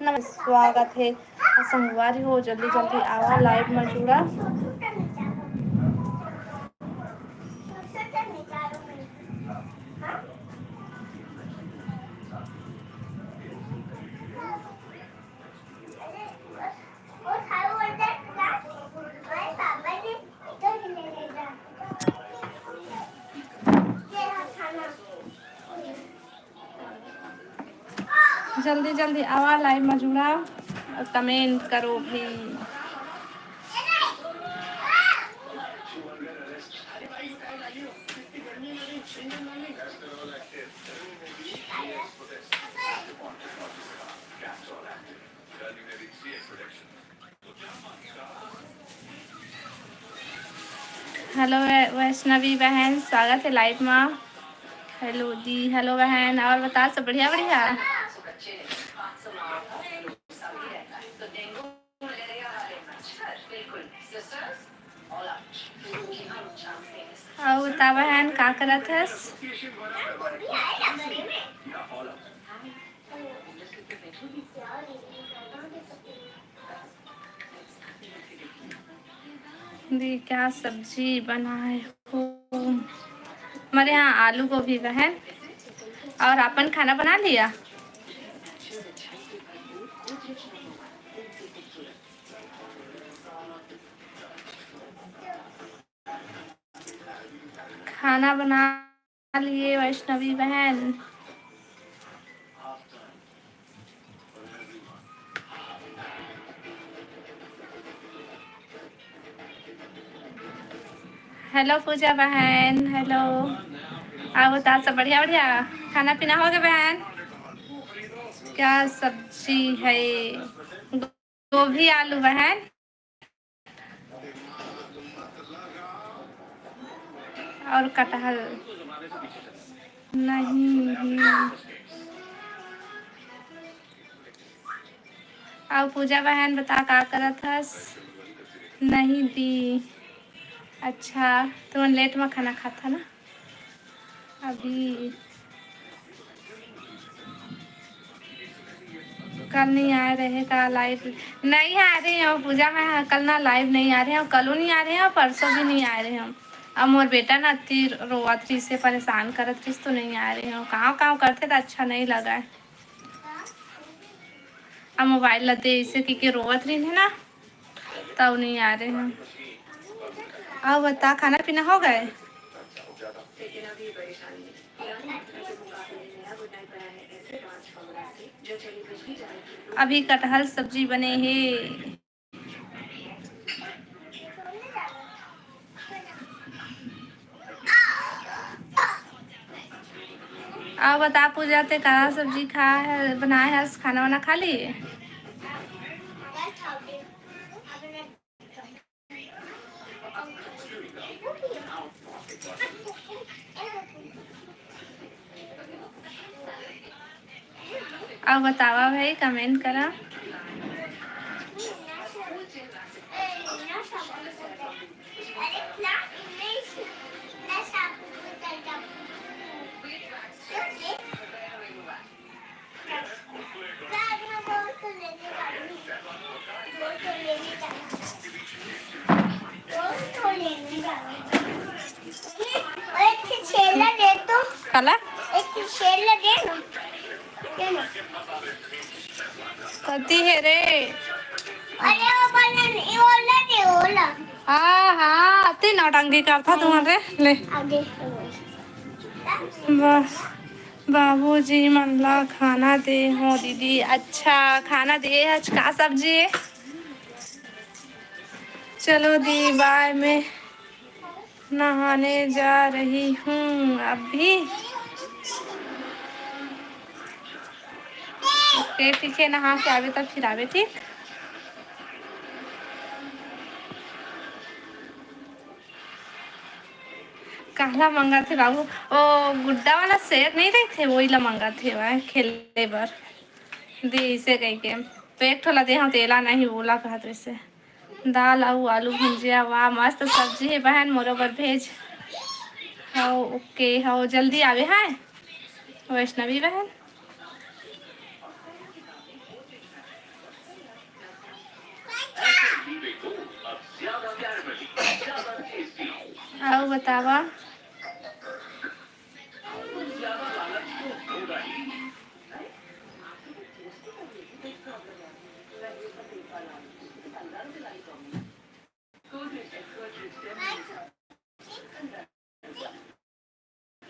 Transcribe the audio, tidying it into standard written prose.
स्वागत है। संगवारी हो जल्दी जल्दी आवा लाइव में जुड़ा। जल्दी जल्दी आवा लाइव में जुड़ा और कमेंट करो भी। हेलो वैष्णवी बहन, स्वागत है लाइव में। हेलो दी, हेलो बहन, और बता सब बढ़िया बढ़िया। और बता बहन का करत हस। दी क्या सब्जी बनाए हो। हमारे यहाँ आलू गोभी बहन। और अपन खाना बना लिया। खाना बना लिए वैष्णवी बहन। हेलो पूजा बहन, हेलो। आप बता सब बढ़िया बढ़िया। खाना पीना हो गया बहन। क्या सब्जी है। गोभी आलू बहन। और कटहल नहीं। और पूजा बहन बता का करत हस। नहीं दी। अच्छा तुम लेट में खाना खाता ना अभी। कल नहीं आ रहे का लाइव नहीं आ रहे हैं पूजा में। कल ना लाइव नहीं आ रहे हैं, कल नहीं आ रहे हैं और परसों भी नहीं आ रहे हैं। अब मोर बेटा ना अति रोवत रही से परेशान करत रही तो नहीं आ रहे हैं। कहाँ कहाँ करते तो अच्छा नहीं लगा है। अब मोबाइल लते इसे कि रोवत रही है ना तब नहीं आ रहे हैं। अब बता खाना पीना हो गए। अभी कटहल सब्जी बने हैं। अब बता पूजा ते कहा सब्जी खा है बनाए है खाना वाना खा लिए। अब बतावा भाई कमेंट करा। कला कती है रे। हाँ हाँ अति नौटंकी करता तुम्हारे ले। बस बाबूजी मनला खाना दे हो दीदी। अच्छा खाना दे आज का सब्जी। चलो दी बाय, मैं नहाने जा रही हूँ अभी। ओके ठीक है, नहा के आवे तब फिर आवे ठीक। कहला मंगा थे बाबू ओ गुड्डा वाला शेर नहीं रहे थे वही ला मंगा थे वह खेलने पर दी इसे कह के तो एक ठोला दे हम तेला नहीं बोला कहते से। दाल आऊ आलू भुजिया वाह मस्त सब्जी है बहन मोरोबर भेज। हाँ ओके हाँ जल्दी आवे हैं वैष्णवी बहन। बतावा।